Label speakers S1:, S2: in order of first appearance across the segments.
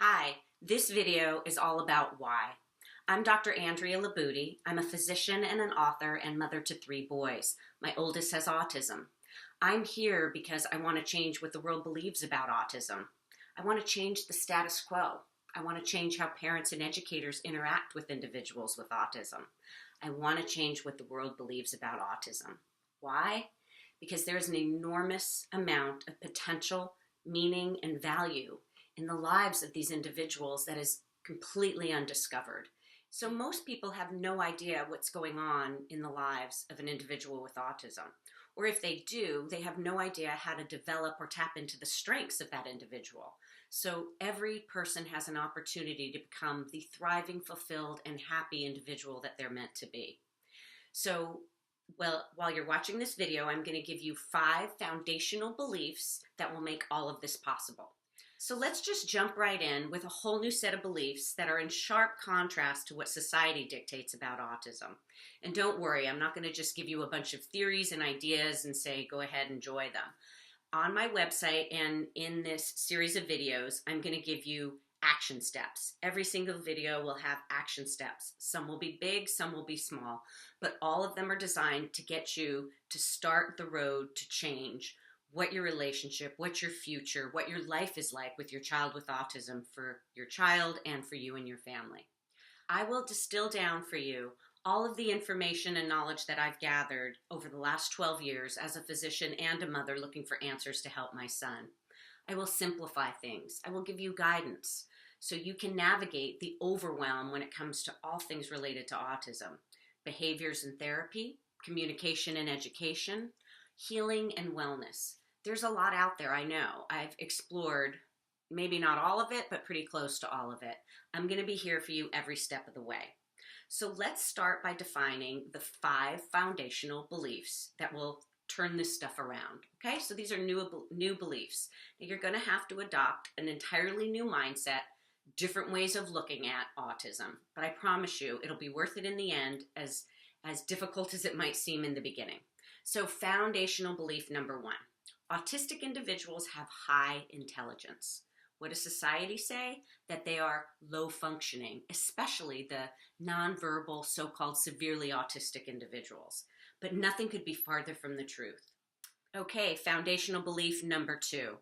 S1: Hi, this video is all about why. I'm Dr. Andrea Labuti. I'm a physician and an author and mother to 3 boys. My oldest has autism. I'm here because I want to change what the world believes about autism. I want to change the status quo. I want to change how parents and educators interact with individuals with autism. I want to change what the world believes about autism. Why? Because there's an enormous amount of potential, meaning, and value in the lives of these individuals that is completely undiscovered. So most people have no idea what's going on in the lives of an individual with autism. Or if they do, they have no idea how to develop or tap into the strengths of that individual. So every person has an opportunity to become the thriving, fulfilled, and happy individual that they're meant to be. So, while you're watching this video, I'm going to give you 5 foundational beliefs that will make all of this possible. So let's just jump right in with a whole new set of beliefs that are in sharp contrast to what society dictates about autism. And don't worry, I'm not going to just give you a bunch of theories and ideas and say, go ahead and enjoy them. On my website and in this series of videos, I'm going to give you action steps. Every single video will have action steps. Some will be big, some will be small, but all of them are designed to get you to start the road to change what your relationship, what your future, what your life is like with your child with autism for your child and for you and your family. I will distill down for you all of the information and knowledge that I've gathered over the last 12 years as a physician and a mother looking for answers to help my son. I will simplify things. I will give you guidance so you can navigate the overwhelm when it comes to all things related to autism, behaviors and therapy, communication and education, healing and wellness. There's a lot out there, I know. I've explored maybe not all of it, but pretty close to all of it. I'm going to be here for you every step of the way. So let's start by defining the 5 foundational beliefs that will turn this stuff around. Okay, so these are new beliefs. Now you're going to have to adopt an entirely new mindset, different ways of looking at autism. But I promise you, it'll be worth it in the end, as difficult as it might seem in the beginning. So foundational belief number 1, autistic individuals have high intelligence. What does society say? That they are low functioning, especially the nonverbal, so-called severely autistic individuals. But nothing could be farther from the truth. Okay, foundational belief number 2,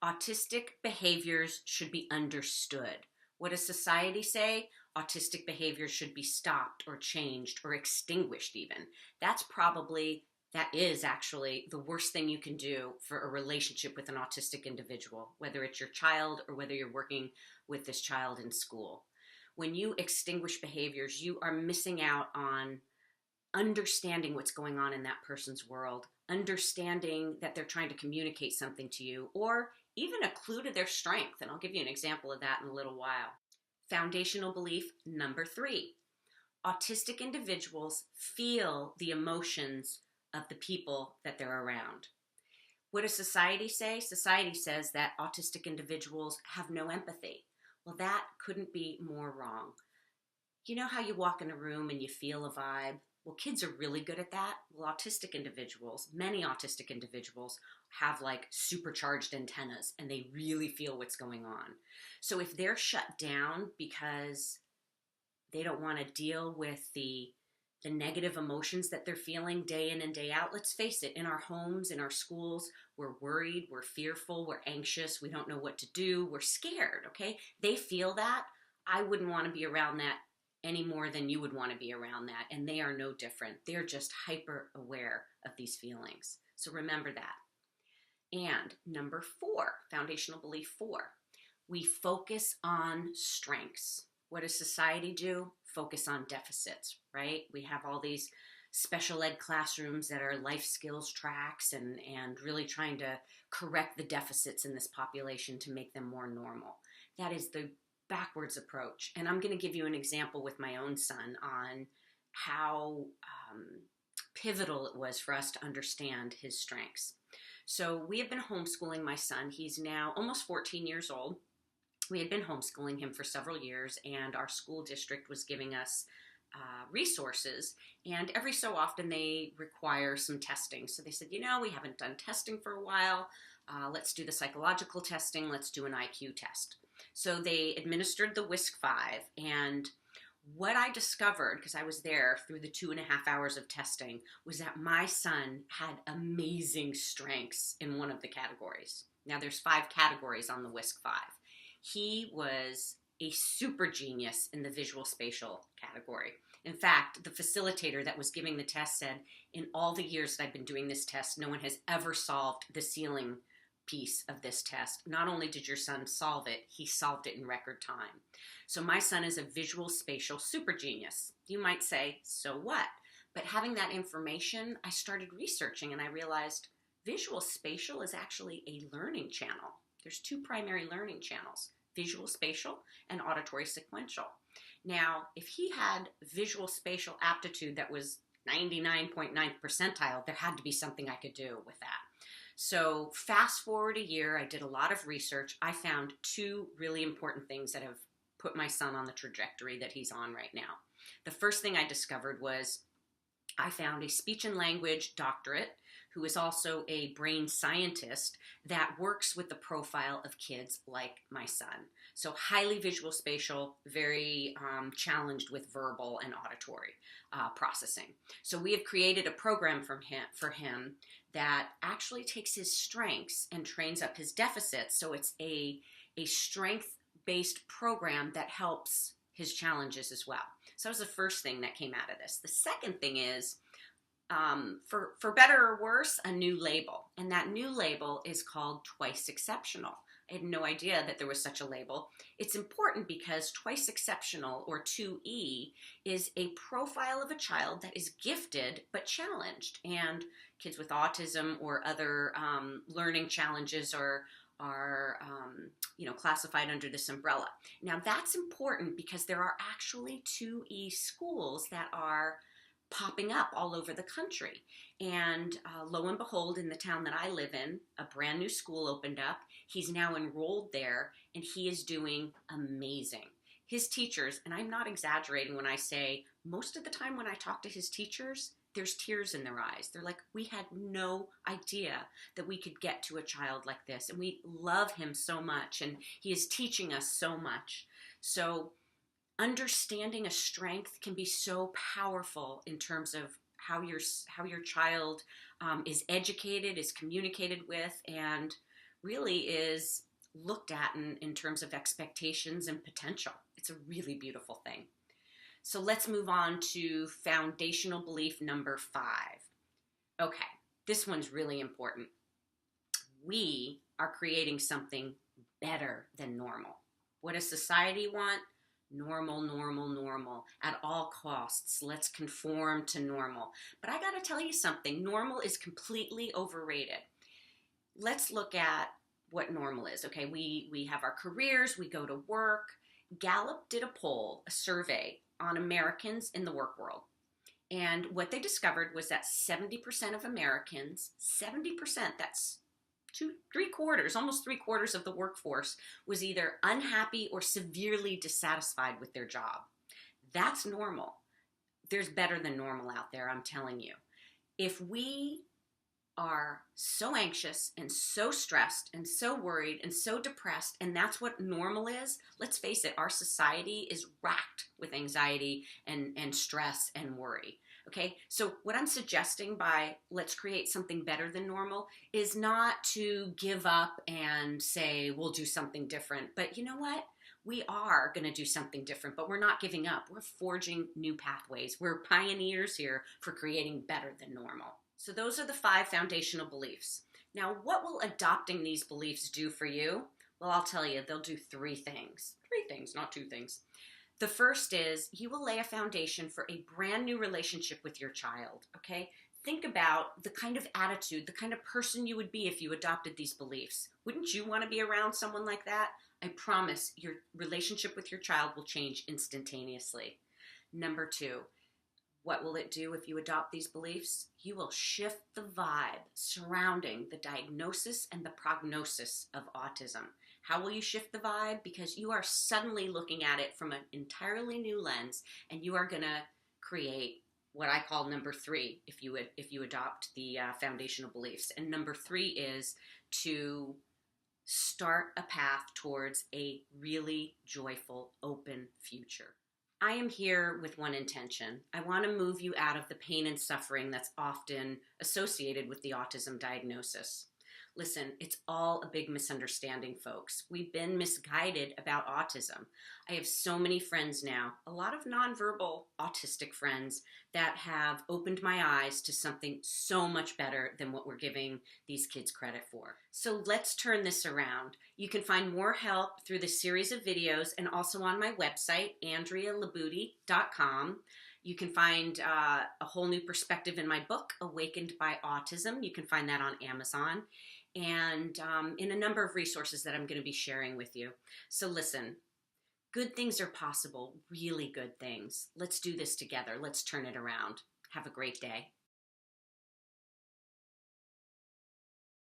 S1: autistic behaviors should be understood. What does society say? Autistic behaviors should be stopped or changed or extinguished even. That is actually the worst thing you can do for a relationship with an autistic individual, whether it's your child or whether you're working with this child in school. When you extinguish behaviors, you are missing out on understanding what's going on in that person's world, understanding that they're trying to communicate something to you, or even a clue to their strength. And I'll give you an example of that in a little while. Foundational belief number 3, autistic individuals feel the emotions of the people that they're around. What does society say? Society says that autistic individuals have no empathy. Well, that couldn't be more wrong. You know how you walk in a room and you feel a vibe? Well, kids are really good at that. Well, autistic individuals, many autistic individuals, have like supercharged antennas and they really feel what's going on. So if they're shut down because they don't want to deal with the negative emotions that they're feeling day in and day out. Let's face it, in our homes, in our schools, we're worried, we're fearful, we're anxious, we don't know what to do, we're scared, okay? They feel that. I wouldn't want to be around that any more than you would want to be around that, and they are no different. They're just hyper aware of these feelings. So remember that. And number 4, foundational belief 4, we focus on strengths. What does society do? Focus on deficits, right? We have all these special ed classrooms that are life skills tracks and really trying to correct the deficits in this population to make them more normal. That is the backwards approach. And I'm going to give you an example with my own son on how pivotal it was for us to understand his strengths. So we have been homeschooling my son. He's now almost 14 years old. We had been homeschooling him for several years, and our school district was giving us resources, and every so often they require some testing. So they said, we haven't done testing for a while. Let's do the psychological testing. Let's do an IQ test. So they administered the WISC-5, and what I discovered, because I was there through the 2.5 hours of testing, was that my son had amazing strengths in one of the categories. Now, there's 5 categories on the WISC-5. He was a super genius in the visual spatial category. In fact, the facilitator that was giving the test said, in all the years that I've been doing this test, no one has ever solved the ceiling piece of this test. Not only did your son solve it, he solved it in record time. So my son is a visual spatial super genius. You might say, so what? But having that information, I started researching and I realized visual spatial is actually a learning channel. There's 2 primary learning channels, visual spatial and auditory sequential. Now, if he had visual spatial aptitude that was 99.9 percentile, there had to be something I could do with that. So fast forward a year, I did a lot of research. I found 2 really important things that have put my son on the trajectory that he's on right now. The first thing I discovered was I found a speech and language doctorate who is also a brain scientist that works with the profile of kids like my son. So highly visual spatial, very challenged with verbal and auditory processing. So we have created a program for him that actually takes his strengths and trains up his deficits. So it's a strength-based program that helps his challenges as well. So that was the first thing that came out of this. The second thing is, for better or worse, a new label. And that new label is called twice exceptional. I had no idea that there was such a label. It's important because twice exceptional, or 2E, is a profile of a child that is gifted but challenged. And kids with autism or other learning challenges are classified under this umbrella. Now that's important because there are actually 2E schools that are popping up all over the country. And lo and behold, in the town that I live in, a brand new school opened up. He's now enrolled there, and he is doing amazing. His teachers, and I'm not exaggerating when I say, most of the time when I talk to his teachers, there's tears in their eyes. They're like, we had no idea that we could get to a child like this, and we love him so much, and he is teaching us so much. So understanding a strength can be so powerful in terms of how your child is educated, is communicated with, and really is looked at in terms of expectations and potential. It's a really beautiful thing. So let's move on to foundational belief number 5. Okay, this one's really important. We are creating something better than normal. What does society want? Normal, normal, normal. At all costs, let's conform to normal. But I gotta tell you something, normal is completely overrated. Let's look at what normal is, okay? We have our careers, we go to work. Gallup did a poll, a survey on Americans in the work world. And what they discovered was that 70% of Americans, 70%, that's 3/4, almost 3/4 of the workforce, was either unhappy or severely dissatisfied with their job. That's normal. There's better than normal out there, I'm telling you. If we are so anxious and so stressed and so worried and so depressed, and that's what normal is, let's face it, our society is racked with anxiety and stress and worry. Okay, so what I'm suggesting by let's create something better than normal is not to give up and say we'll do something different. But you know what? We are going to do something different, but we're not giving up. We're forging new pathways. We're pioneers here for creating better than normal. So those are the 5 foundational beliefs. Now, what will adopting these beliefs do for you? Well, I'll tell you, they'll do 3 things. 3 things, not 2 things. The first is you will lay a foundation for a brand new relationship with your child, okay? Think about the kind of attitude, the kind of person you would be if you adopted these beliefs. Wouldn't you want to be around someone like that? I promise your relationship with your child will change instantaneously. Number 2, what will it do if you adopt these beliefs? You will shift the vibe surrounding the diagnosis and the prognosis of autism. How will you shift the vibe? Because you are suddenly looking at it from an entirely new lens, and you are going to create what I call number three, if you adopt the foundational beliefs. And number three is to start a path towards a really joyful, open future. I am here with one intention. I want to move you out of the pain and suffering that's often associated with the autism diagnosis. Listen, it's all a big misunderstanding, folks. We've been misguided about autism. I have so many friends now, a lot of nonverbal autistic friends that have opened my eyes to something so much better than what we're giving these kids credit for. So let's turn this around. You can find more help through the series of videos and also on my website, AndreaLabutti.com. You can find a whole new perspective in my book, Awakened by Autism. You can find that on Amazon, and in a number of resources that I'm going to be sharing with you. So listen, good things are possible, really good things. Let's do this together. Let's turn it around. Have a great day.